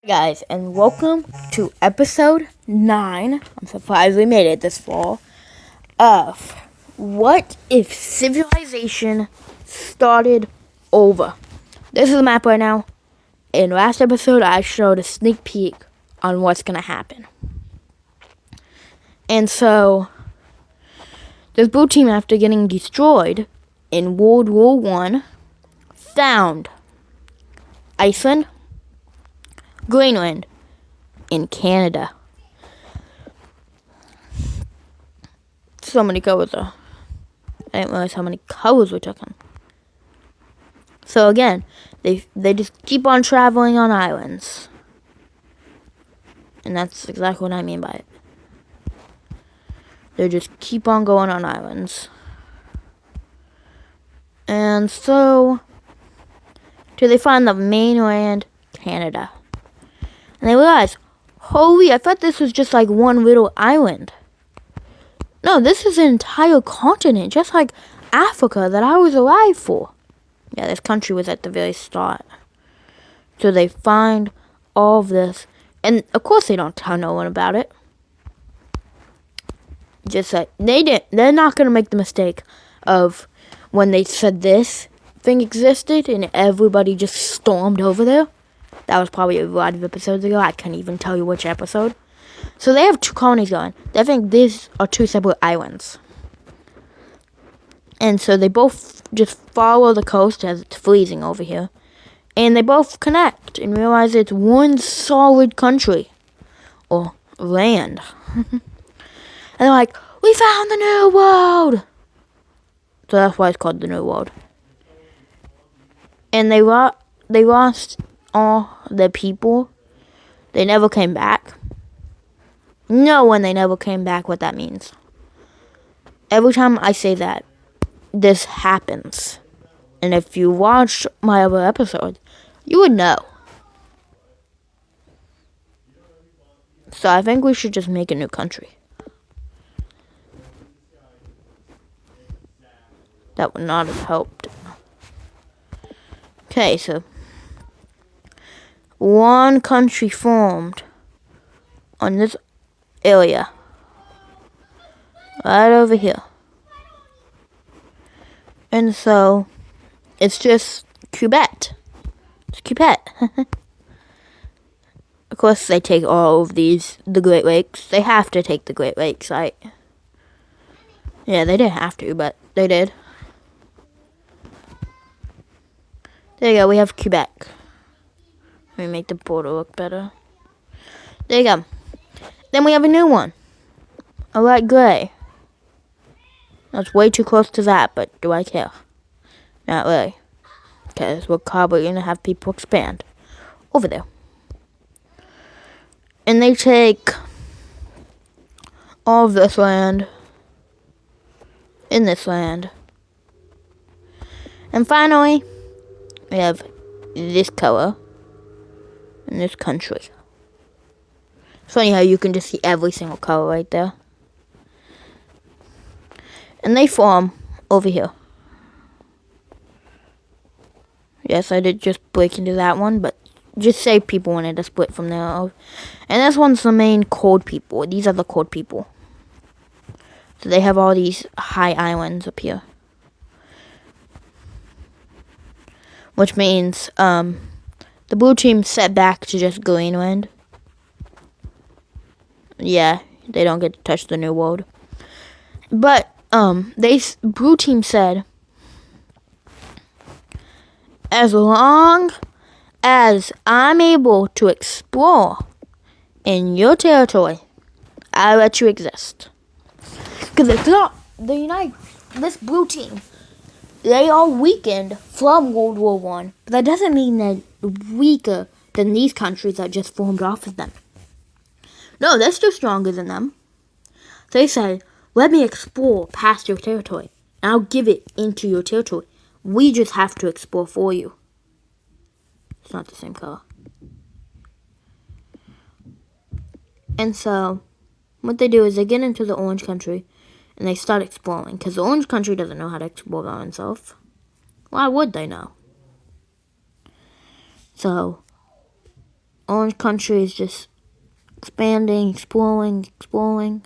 Guys, and welcome to episode 9. I'm surprised we made it this far. Of What If Civilization Started Over? This is the map right now. In last episode, I showed a sneak peek on what's going to happen. And so, this blue team, after getting destroyed in World War I, found Iceland, Greenland, in Canada. So many colors though. I didn't realize how many colors we took in. So again, they just keep on traveling on islands. And that's exactly what I mean by it. They just keep on going on islands. And so, till they find the mainland, Canada. And they realize, holy, I thought this was just like one little island. No, this is an entire continent, just like Africa that I was alive for. Yeah, this country was at the very start. So they find all of this. And of course they don't tell no one about it. Just like, they're not going to make the mistake of when they said this thing existed and everybody just stormed over there. That was probably a lot of episodes ago. I can't even tell you which episode. So they have two colonies going. They think these are two separate islands. And so they both just follow the coast as it's freezing over here. And they both connect and realize it's one solid country. Or land. And they're like, we found the New World! So that's why it's called the New World. And they lost all the people. They never came back. Know when they never came back what that means. Every time I say that, this happens. And if you watched my other episode, you would know. So I think we should just make a new country. That would not have helped. Okay, so one country formed on this area. Right over here. And so, it's just Quebec. It's Quebec. Of course, they take all of the Great Lakes. They have to take the Great Lakes, right? Yeah, they didn't have to, but they did. There you go, we have Quebec. Let me make the border look better. There you go. Then we have a new one. A light gray. That's way too close to that, but do I care? Not really. Because we're probably going to have people expand over there. And they take all of this land in this land. And finally, we have this color in this country. It's funny how you can just see every single color right there. And they form over here. Yes, I did just break into that one, but just say people wanted to split from there. And this one's the main cold people. These are the cold people. So they have all these high islands up here. Which means, the blue team set back to just Greenland. Yeah, they don't get to touch the New World. But, blue team said, as long as I'm able to explore in your territory, I'll let you exist. Because it's not this blue team, they are weakened from World War I, but that doesn't mean they're weaker than these countries that just formed off of them. No, they're still stronger than them. They said, let me explore past your territory, and I'll give it into your territory. We just have to explore for you. It's not the same color. And so, what they do is they get into the orange country, and they start exploring, because the orange country doesn't know how to explore by itself. Why would they know? So, Orange country is just expanding, exploring.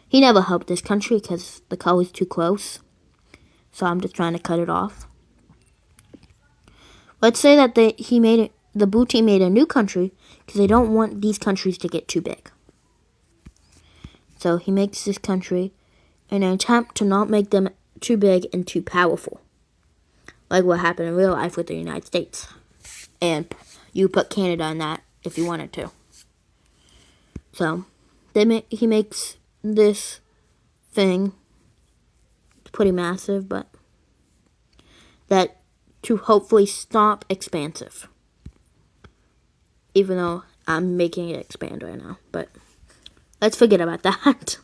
He never helped this country because the color's too close. So I'm just trying to cut it off. Let's say that the blue team made a new country because they don't want these countries to get too big. So he makes this country in an attempt to not make them too big and too powerful. Like what happened in real life with the United States. And you put Canada in that if you wanted to. So he makes this thing. It's pretty massive, but that to hopefully stop expansive. Even though I'm making it expand right now. But let's forget about that.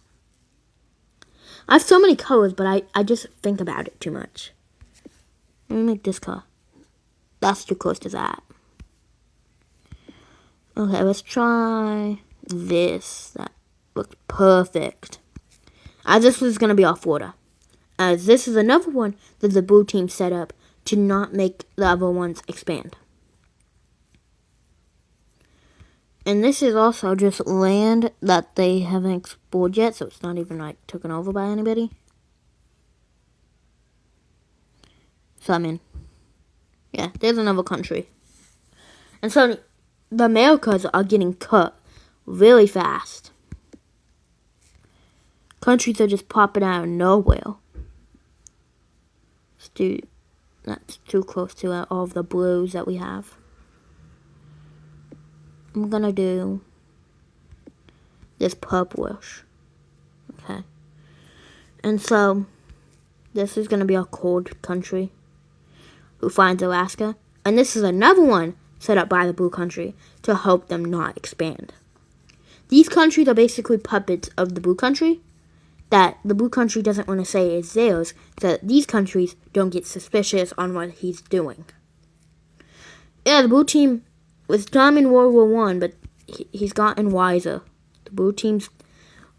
I have so many colors, but I just think about it too much. Let me make this color. That's too close to that. Okay, let's try this. That looks perfect. As this is going to be off Florida. As this is another one that the blue team set up to not make the other ones expand. And this is also just land that they haven't explored yet, so it's not even like taken over by anybody. So I mean, yeah, there's another country. And so the Americas are getting cut really fast. Countries are just popping out of nowhere. That's too close to all of the blues that we have. I'm gonna do this purplish. Okay. And so this is gonna be our cold country who finds Alaska. And this is another one set up by the blue country to help them not expand. These countries are basically puppets of the blue country that the blue country doesn't want to say is theirs, so that these countries don't get suspicious on what he's doing. Yeah, the blue team was dumb in World War One, but he's gotten wiser. The blue team's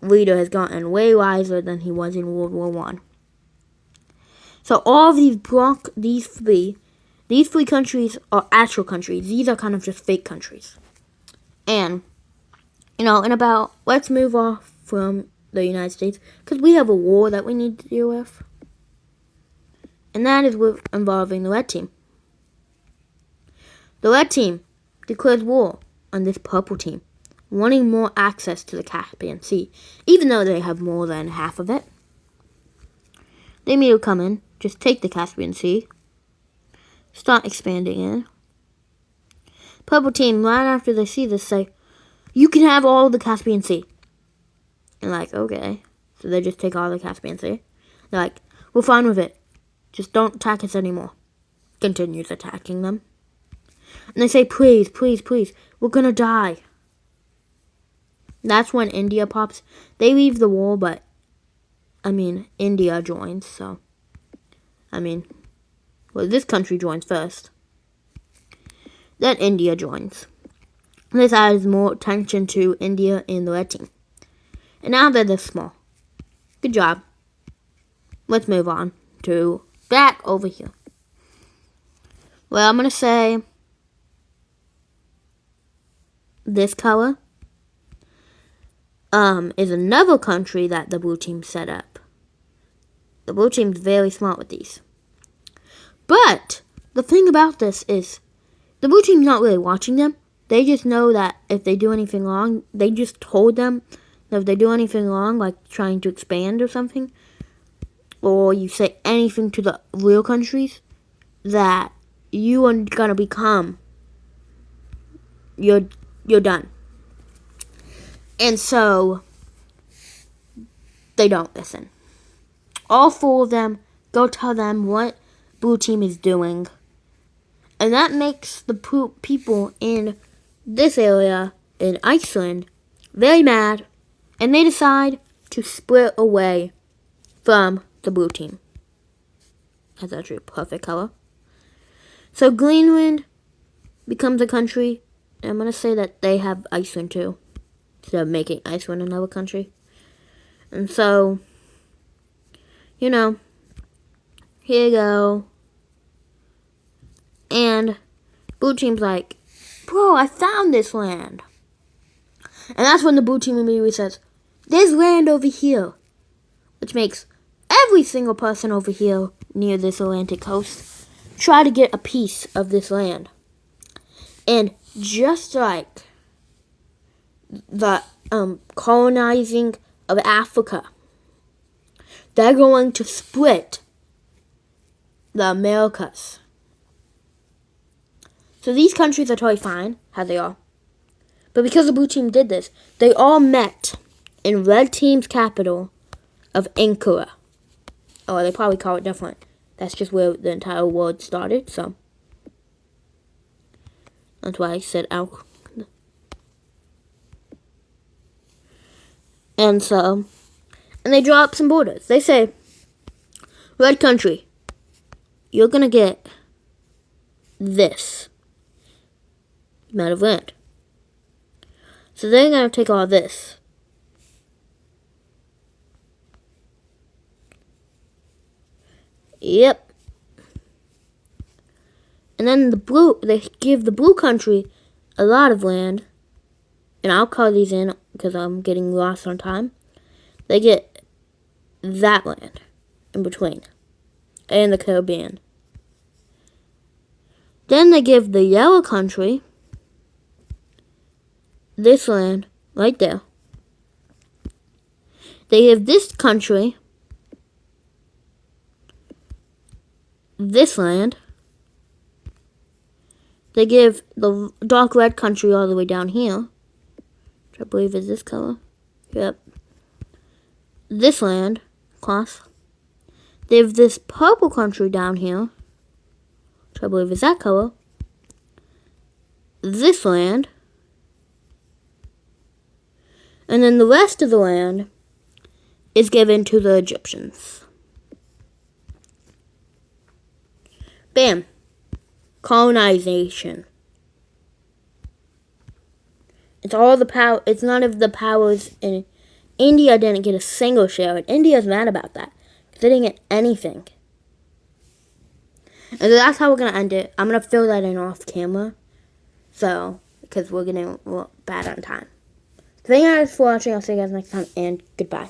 leader has gotten way wiser than he was in World War One. So all of these three countries are actual countries. These are kind of just fake countries. And, let's move off from the United States, because we have a war that we need to deal with. And that is involving the red team. The red team declares war on this purple team, wanting more access to the Caspian Sea, even though they have more than half of it. They immediately come in, just take the Caspian Sea, start expanding in. Purple team, right after they see this, say, "You can have all the Caspian Sea." And okay. So they just take all the Caspian Sea. They're like, "We're fine with it. Just don't attack us anymore." Continues attacking them. And they say, "Please, please, please, we're gonna die." That's when India pops. They leave the war, but, India joins, so. This country joins first. Then India joins. This adds more attention to India and the red team. And now they're this small. Good job. Let's move on to back over here. Well, I'm going to say this color is another country that the blue team set up. The blue team's very smart with these. But the thing about this is the blue team's not really watching them. They just know that if they do anything wrong, they just told them that if they do anything wrong, like trying to expand or something, or you say anything to the real countries, that you are gonna become, you're done. And so they don't listen. All four of them go tell them what blue team is doing. And that makes the people in this area in Iceland very mad. And they decide to split away from the blue team. That's actually a perfect color. So Greenland becomes a country. And I'm going to say that they have Iceland too, instead of making Iceland another country. And so, here you go. And blue team's like, bro, I found this land. And that's when the blue team immediately says, there's land over here. Which makes every single person over here near this Atlantic coast try to get a piece of this land. And just like the colonizing of Africa, they're going to split the Americas. So these countries are totally fine, how they are. But because the blue team did this, they all met in red team's capital of Ankara. Oh, they probably call it different. That's just where the entire world started, so. That's why I said Al. And so, and they draw up some borders. They say, red country, you're going to get this amount of land. So they're going to take all this. Yep. And then they give the blue country a lot of land. And I'll call these in because I'm getting lost on time. They get that land in between. And the Caribbean. Then they give the yellow country this land right there. They give this country this land. They give the dark red country all the way down here, which I believe is this color. Yep. This land, class. They have this purple country down here, which I believe is that color. This land. And then the rest of the land is given to the Egyptians. Bam. Colonization. It's all the power. It's none of the powers in India didn't get a single share. And India's mad about that. They didn't get anything. And so that's how we're going to end it. I'm going to fill that in off camera. So, because we're getting bad on time. Thank you guys for watching. I'll see you guys next time. And goodbye.